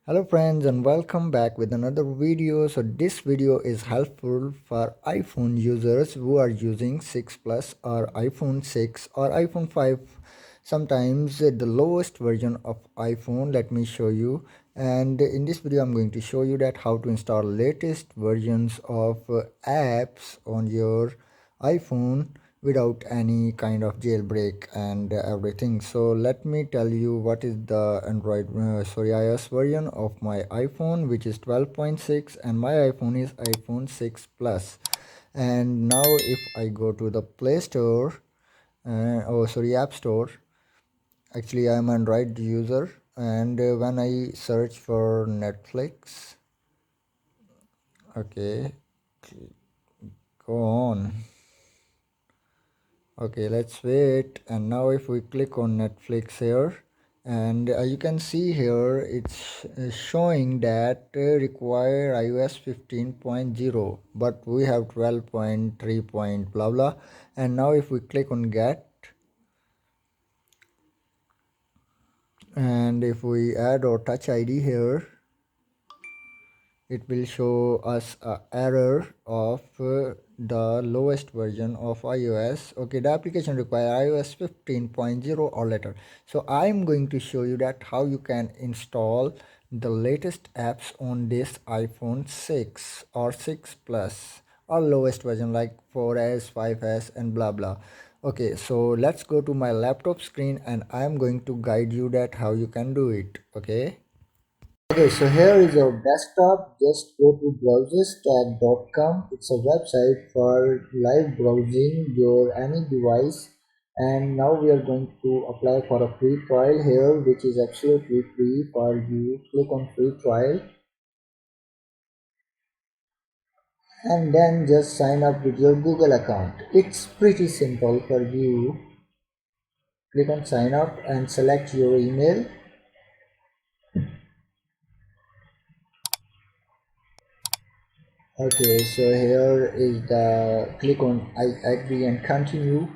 Hello friends and welcome back with another video. So this video is helpful for iPhone users who are using 6 Plus or iPhone 6 or iPhone 5. Sometimes the lowest version of iPhone. Let me show you. And in this video I'm going to show you that how to install latest versions of apps on your iPhone without any kind of jailbreak and everything. So let me tell you what is the iOS version of my iPhone, which is 12.6, and my iPhone is iPhone 6 Plus. And now if I go to the Play Store, App Store. Actually, I'm an Android user, and when I search for Netflix, okay, go on. Okay, let's wait. And now if we click on Netflix here, and you can see here it's showing that require iOS 15.0, but we have 12.3 point blah blah. And now if we click on get, and if we add our touch ID here, it will show us a error of the lowest version of iOS. Okay, the application require iOS 15.0 or later. So I'm going to show you that how you can install the latest apps on this iPhone 6 or 6 Plus or lowest version like 4S, 5S and blah blah. Okay, so let's go to my laptop screen and I'm going to guide you that how you can do it. Okay. Okay, so here is our desktop. Just go to browserstack.com. It's a website for live browsing your any device. And now we are going to apply for a free trial here, which is absolutely free for you. Click on free trial and then just sign up with your Google account. It's pretty simple for you. Click on sign up and select your email. Okay, so here is the click on I agree and continue.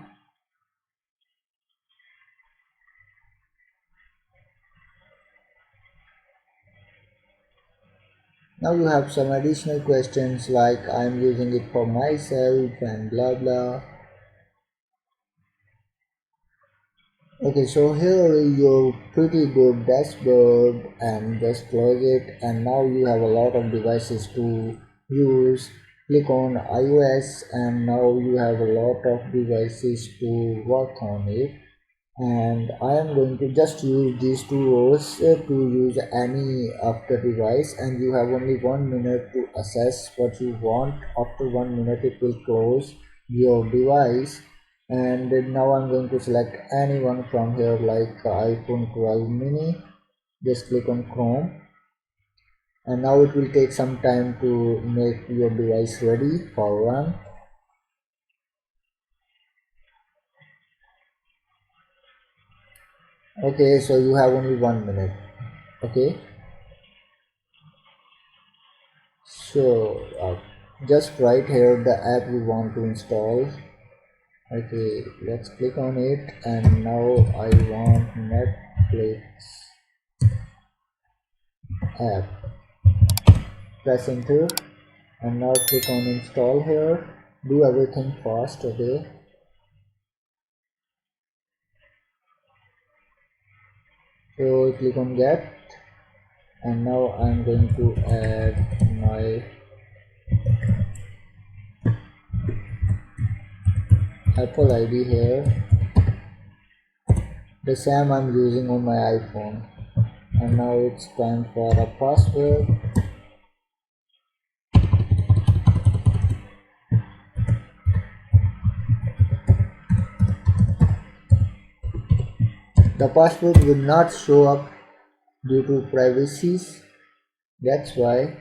Now you have some additional questions like I'm using it for myself and blah blah. Okay, so here is your pretty good dashboard and just close it, and now you have a lot of devices to use. Click on iOS and now you have a lot of devices to work on it. And I am going to just use these two rows to use any of the device, and you have only 1 minute to assess what you want. After 1 minute it will close your device. And now I'm going to select any one from here like iPhone 12 mini. Just click on Chrome, and now it will take some time to make your device ready for run. Okay, so you have only 1 minute. Okay, so just right here the app you want to install. Okay, let's click on it, and now I want Netflix app. Press enter and now click on install here. Do everything fast. Okay, so click on get, and now I'm going to add my Apple ID here, the same I'm using on my iPhone. And now it's time for a password. The password will not show up due to privacy, that's why.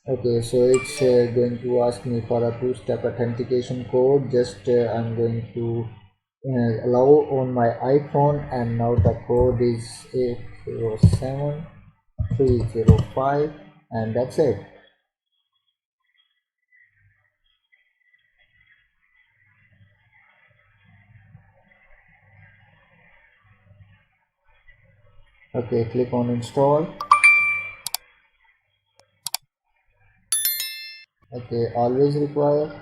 Okay, so it's going to ask me for a two-step authentication code. Just I'm going to allow on my iPhone, and now the code is 807305, and that's it. Okay, click on install. Okay, always require.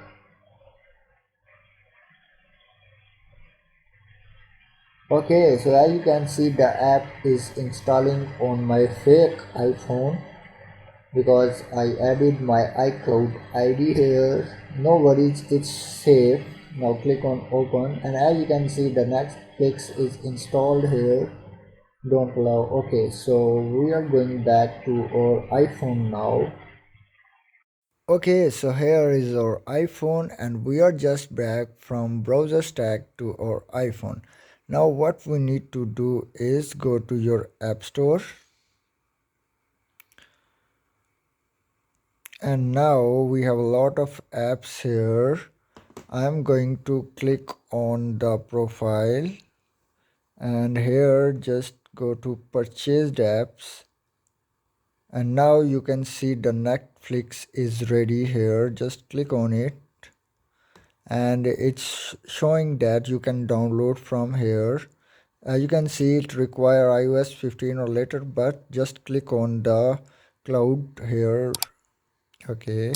Okay, so as you can see, the app is installing on my fake iPhone because I added my iCloud ID here. No worries, it's safe. Now click on open, and as you can see, the Netflix is installed here. Don't allow. Okay, so we are going back to our iPhone now. Okay, so here is our iPhone, and we are just back from browser stack to our iPhone. Now what we need to do is go to your app store, and now we have a lot of apps here. I'm going to click on the profile, and here just go to purchased apps, and now you can see the Netflix is ready here. Just click on it, and it's showing that you can download from here. You can see it require iOS 15 or later, but just click on the cloud here. Okay,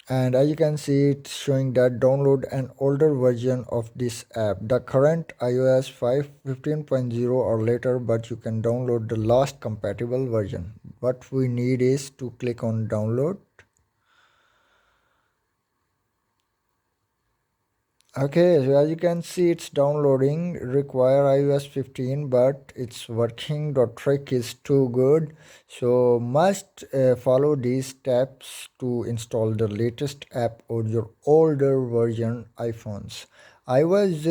and as you can see, it's showing that download an older version of this app, the current iOS 5 15.0 or later, but you can download the last compatible version. What we need is to click on download. Okay, so as you can see, it's downloading, require iOS 15, but it's working. The trick is too good, so must follow these steps to install the latest app on your older version iPhones. I was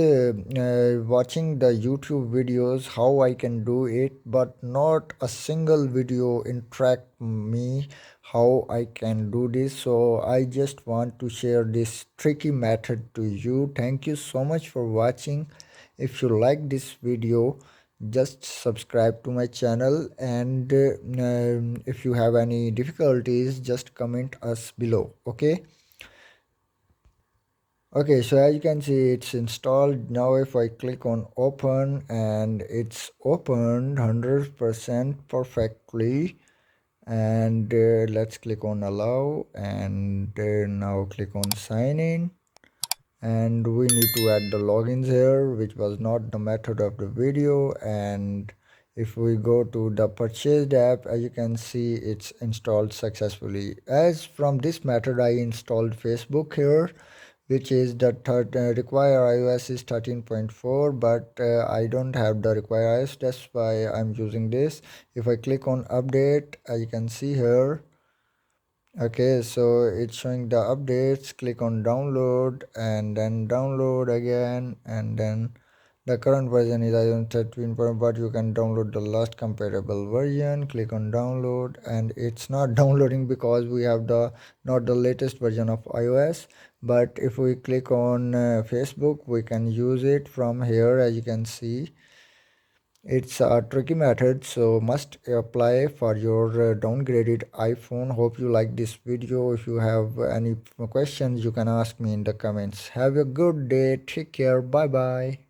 watching the YouTube videos how I can do it, but not a single video interact me how I can do this. So I just want to share this tricky method to you. Thank you so much for watching. If you like this video, just subscribe to my channel, and if you have any difficulties, just comment us below. Okay, so as you can see, it's installed. Now if I click on open, and it's opened 100% perfectly, and let's click on allow, and now click on sign in, and we need to add the logins here, which was not the method of the video. And if we go to the purchased app, as you can see, it's installed successfully. As from this method, I installed Facebook here, which is the third require iOS is 13.4, but I don't have the require iOS, that's why I'm using this. If I click on update, as you can see here, okay, so it's showing the updates. Click on download, and then download again, and then the current version is iOS 13, but you can download the last compatible version. Click on download, and it's not downloading because we have the not the latest version of iOS. But if we click on Facebook, we can use it from here. As you can see, it's a tricky method, so must apply for your downgraded iPhone. Hope you like this video. If you have any questions, you can ask me in the comments. Have a good day. Take care. Bye bye.